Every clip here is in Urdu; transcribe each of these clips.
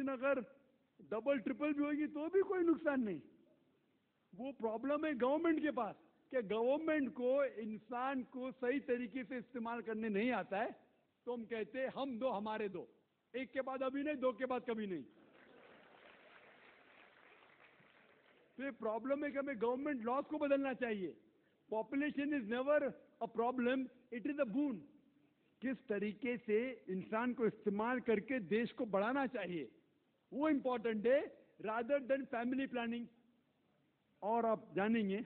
پاپولیشن اگر ڈبل ٹرپل بھی ہوگی تو بھی کوئی نقصان نہیں. وہ پرابلم ہے گورنمنٹ کے پاس کہ گورنمنٹ کو انسان کو صحیح طریقے سے استعمال کرنے نہیں آتا ہے. تو ہم کہتے ہیں ہم دو ہمارے دو، ایک کے بعد ابھی نہیں، دو کے بعد کبھی نہیں. تو یہ پرابلم ہے کہ ہمیں گورنمنٹ لاز کو بدلنا چاہیے. Population is never a problem, it is a bone. کس طریقے سے انسان کو استعمال کر کے دیش کو بڑھانا چاہیے وہ امپورٹنٹ ہے رادر دین فیملی پلاننگ. اور آپ جانیں گے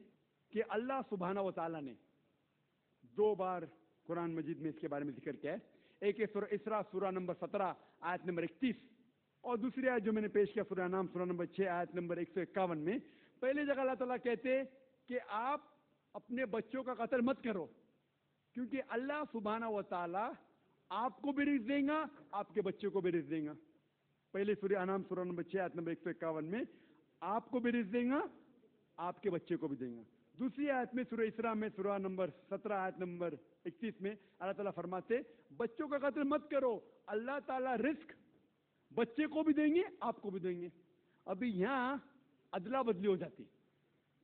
کہ اللہ سبحانہ و تعالیٰ نے 2 بار قرآن مجید میں اس کے بارے میں ذکر کیا ہے. ایک ہے سورہ اسراء سورہ نمبر 17 آیت نمبر 31، اور دوسری آیت جو میں نے پیش کیا سورہ انعام سورہ نمبر 6 آیت نمبر 151 میں. پہلے جگہ اللہ تعالیٰ کہتے کہ آپ اپنے بچوں کا قتل مت کرو، کیونکہ اللہ سبحانہ و تعالیٰ آپ کو بھی رزق دیں گا، آپ کے بچوں کو بھی رزق دیں گا. پہلے سورہ انعام سورہ نمبر 6 آیت نمبر 151 میں آپ کو بھی رزق دیں گا، آپ کے بچے کو بھی دیں گا. دوسری آیت میں سورہ اسراء میں سورہ نمبر 17 آیت نمبر 31 میں اللہ تعالیٰ فرماتے بچوں کا قتل مت کرو، اللہ تعالیٰ رزق بچے کو بھی دیں گے، آپ کو بھی دیں گے. ابھی یہاں ادلا بدلی ہو جاتی.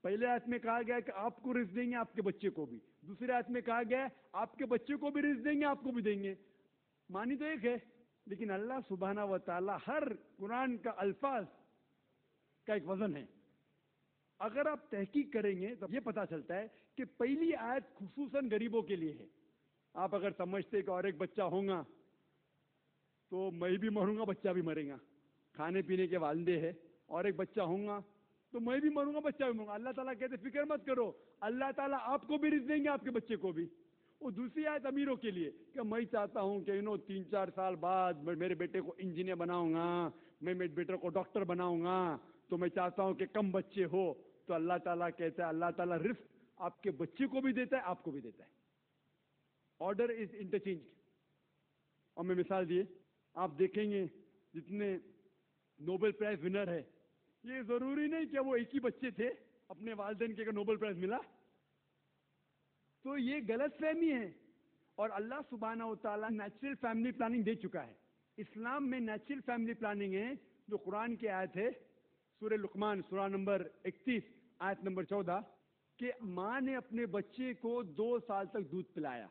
پہلے آیت میں کہا گیا کہ آپ کو رزق دیں گے، آپ کے بچے کو بھی. دوسری آیت میں کہا گیا آپ کے بچے کو بھی رزق دیں گے، آپ کو بھی دیں گے. معنی تو ایک ہے، لیکن اللہ سبحانہ و تعالیٰ ہر قرآن کا الفاظ کا ایک وزن ہے. اگر آپ تحقیق کریں گے تو یہ پتا چلتا ہے کہ پہلی آیت خصوصاً غریبوں کے لیے ہے. آپ اگر سمجھتے کہ اور ایک بچہ ہوگا تو میں بھی مروں گا، بچہ بھی مرے گا، کھانے پینے کے والدے ہیں، اور ایک بچہ ہوگا تو میں بھی مروں گا، بچہ بھی مروں گا. اللہ تعالیٰ کہتے فکر مت کرو، اللہ تعالیٰ آپ کو بھی رزق دیں گے، آپ کے بچے کو بھی. وہ دوسری آیت امیروں کے لیے کہ میں چاہتا ہوں کہ 3-4 سال بعد میں میرے بیٹے کو انجینئر بناؤں گا، میں میرے بیٹے کو ڈاکٹر بناؤں گا، تو میں چاہتا ہوں کہ کم بچے ہو. تو اللہ تعالیٰ کہتا ہے اللہ تعالیٰ رزق آپ کے بچے کو بھی دیتا ہے، آپ کو بھی دیتا ہے. Order is interchange. اور میں مثال دیے آپ دیکھیں گے جتنے نوبل پرائز ونر ہے، یہ ضروری نہیں کہ وہ ایک ہی بچے تھے اپنے والدین کے نوبل پرائز ملا. تو یہ غلط فہمی ہے. اور اللہ سبحانہ و تعالیٰ نیچرل فیملی پلاننگ دے چکا ہے. اسلام میں نیچرل فیملی پلاننگ ہے جو قرآن کی آیت ہے سورہ لقمان سورہ نمبر 31 آیت نمبر 14 کہ ماں نے اپنے بچے کو 2 سال تک دودھ پلایا.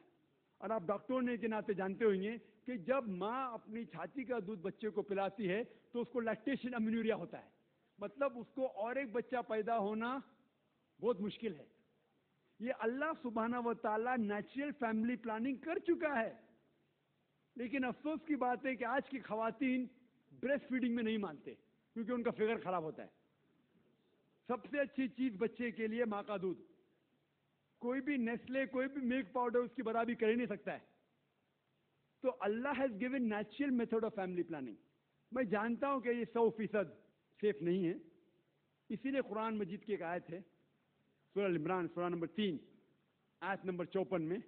اور آپ ڈاکٹر ہونے کے ناطے جانتے ہوئیں گے کہ جب ماں اپنی چھاتی کا دودھ بچے کو پلاتی ہے تو اس کو لیکٹیشن امینوریا ہوتا ہے، مطلب اس کو اور ایک بچہ پیدا ہونا بہت مشکل ہے. یہ اللہ سبحانہ و تعالیٰ نیچرل فیملی پلاننگ کر چکا ہے. لیکن افسوس کی بات ہے کہ آج کی خواتین بریسٹ فیڈنگ میں نہیں مانتے کیونکہ ان کا فگر خراب ہوتا ہے. سب سے اچھی چیز بچے کے لیے ماں کا دودھ. کوئی بھی نیسلے کوئی بھی ملک پاؤڈر اس کی برابری کر ہی نہیں سکتا ہے. تو اللہ has given natural method of family planning. میں جانتا ہوں کہ یہ 100% سیف نہیں ہے، اسی لیے قرآن مجید کی ایک آیت ہے سورہ عمران سورہ نمبر 3 آیت نمبر 54 میں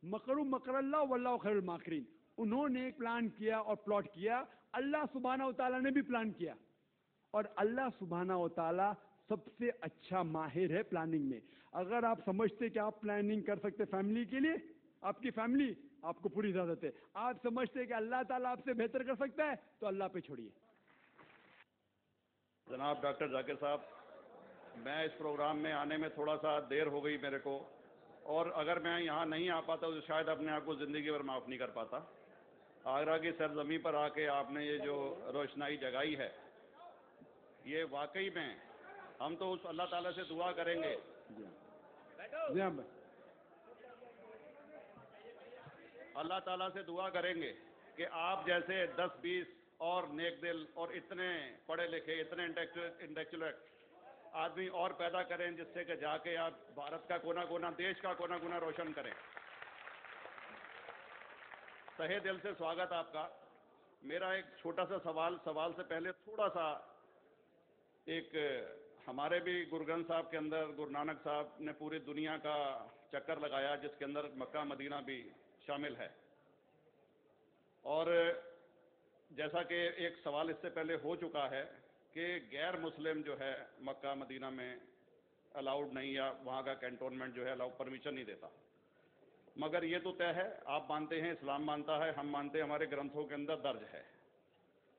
مکروا مکر اللہ واللہ خیر الماکرین. انہوں نے پلان کیا اور پلاٹ کیا، اللہ سبحانہ و تعالیٰ نے بھی پلان کیا، اور اللہ سبحانہ و تعالیٰ سب سے اچھا ماہر ہے پلاننگ میں. اگر آپ سمجھتے کہ آپ پلاننگ کر سکتے فیملی کے لیے، آپ کی فیملی، آپ کو پوری اجازت ہے. آپ سمجھتے کہ اللہ تعالیٰ آپ سے بہتر کر سکتا ہے تو اللہ پہ چھوڑیے. جناب ڈاکٹر ذاکر صاحب، میں اس پروگرام میں آنے میں تھوڑا سا دیر ہو گئی میرے کو، اور اگر میں یہاں نہیں آ پاتا تو شاید اپنے آپ کو زندگی بھر معاف نہیں کر پاتا. آگرہ کی سرزمین پر آ کے آپ نے یہ جو روشنائی جگائی ہے، یہ واقعی میں ہم تو اس اللہ تعالیٰ سے دعا کریں گے. اللہ تعالیٰ سے دعا کریں گے کہ آپ جیسے 10-20 اور نیک دل اور اتنے پڑھے لکھے، اتنے انٹلیکچوئل آدمی اور پیدا کریں، جس سے کہ جا کے آپ بھارت کا کونا کونا، دیش کا کونا کونا روشن کریں. تہہ دل سے سواگت آپ کا. میرا ایک چھوٹا سا سوال سے پہلے تھوڑا سا ایک ہمارے بھی گرو گرنتھ صاحب کے اندر گرو نانک صاحب نے پوری دنیا کا چکر لگایا، جس کے اندر مکہ مدینہ بھی شامل ہے. اور جیسا کہ ایک سوال اس سے پہلے ہو چکا ہے کہ غیر مسلم جو ہے مکہ مدینہ میں الاؤڈ نہیں، یا وہاں کا کینٹونمنٹ جو ہے پرمیشن نہیں دیتا. مگر یہ تو طے ہے، آپ مانتے ہیں، اسلام مانتا ہے، ہم مانتے ہیں، ہمارے گرنتھوں کے اندر درج ہے.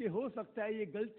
کہ ہو سکتا ہے یہ غلطی